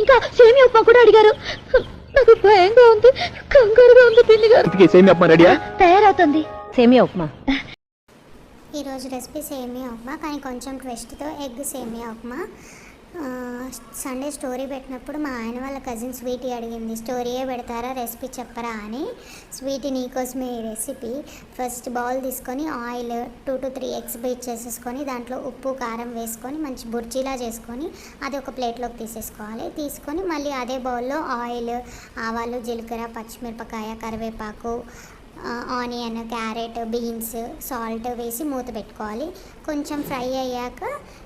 ఇంకా సేమియా ఉప్మా కూడా అడిగారు. నాకు భయంగా ఉంది, కంగారుగా ఉంది. పిన్ని గారు సేమియా ఉప్మా రెడీయా? తయారవుతుంది. సేమియా ఉప్మా. ఈరోజు రెసిపీ సేమియా ఉప్మా, కానీ కొంచెం ట్విస్ట్తో ఎగ్ సేమియా ఉప్మా. సండే స్టోరీ పెట్టినప్పుడు మా ఆయన వాళ్ళ కజిన్ స్వీటీ అడిగింది, స్టోరీయే పెడతారా, రెసిపీ చెప్పరా అని. స్వీటీ నీకోసమే ఈ రెసిపీ. ఫస్ట్ బౌల్ తీసుకొని ఆయిల్ 2 to 3 ఎగ్స్ బీట్ చేసేసుకొని దాంట్లో ఉప్పు కారం వేసుకొని మంచి బుర్జీలా చేసుకొని అది ఒక ప్లేట్లోకి తీసేసుకోవాలి. తీసుకొని మళ్ళీ అదే బౌల్లో ఆయిల్, ఆవాలు, జీలకర్ర, పచ్చిమిరపకాయ, కరివేపాకు, ఆనియన్, క్యారెట్, బీన్స్, సాల్ట్ వేసి మూత పెట్టుకోవాలి. కొంచెం ఫ్రై అయ్యాక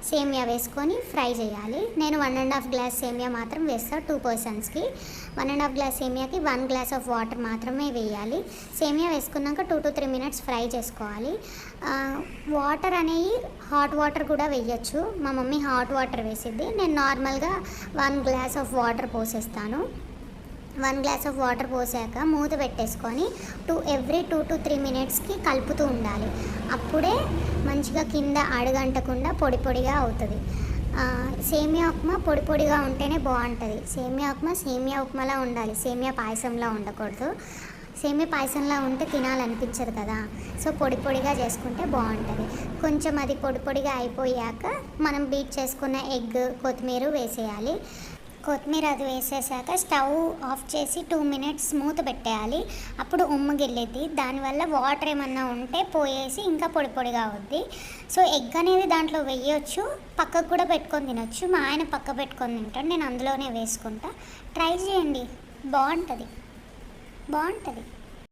సేమియా వేసుకొని ఫ్రై చేయాలి. నేను 1.5 గ్లాస్ సేమియా మాత్రం వేస్తాను 2 పర్సన్స్కి. 1.5 గ్లాస్ సేమియాకి 1 గ్లాస్ ఆఫ్ వాటర్ మాత్రమే వేయాలి. సేమియా వేసుకున్నాక 2 to 3 మినిట్స్ ఫ్రై చేసుకోవాలి. వాటర్ అనేవి హాట్ వాటర్ కూడా వేయచ్చు. మా మమ్మీ హాట్ వాటర్ వేసిద్ది, నేను నార్మల్గా 1 గ్లాస్ ఆఫ్ వాటర్ పోసేస్తాను. 1 గ్లాస్ ఆఫ్ వాటర్ పోసాక మూత పెట్టేసుకొని ఎవ్రీ 2 to 3 మినిట్స్కి కలుపుతూ ఉండాలి. అప్పుడే మంచిగా కింద అడుగంటకుండా పొడి పొడిగా అవుతుంది. సేమియా ఉప్మా పొడి పొడిగా ఉంటేనే బాగుంటుంది. సేమియా ఉప్మాలా ఉండాలి, సేమియా పాయసంలా ఉండకూడదు. సేమియా పాయసంలా ఉంటే తినాలనిపించదు కదా, సో పొడి పొడిగా చేసుకుంటే బాగుంటుంది. కొంచెం అది పొడి పొడిగా అయిపోయాక మనం బీట్ చేసుకున్న ఎగ్, కొత్తిమీర వేసేయాలి. కొత్తిమీర అది వేసేసాక స్టవ్ ఆఫ్ చేసి 2 మినిట్స్ మూత పెట్టేయాలి. అప్పుడు ఉమ్మగిల్లిద్ది. దానివల్ల వాటర్ ఏమన్నా ఉంటే పోయేసి ఇంకా పొడి పొడిగా అవుద్ది. సో ఎగ్ అనేది దాంట్లో వేయొచ్చు, పక్కకు కూడా పెట్టుకొని తినొచ్చు. మా ఆయన పక్క పెట్టుకొని తింటాడు, నేను అందులోనే వేసుకుంటా. ట్రై చేయండి, బాగుంటుంది.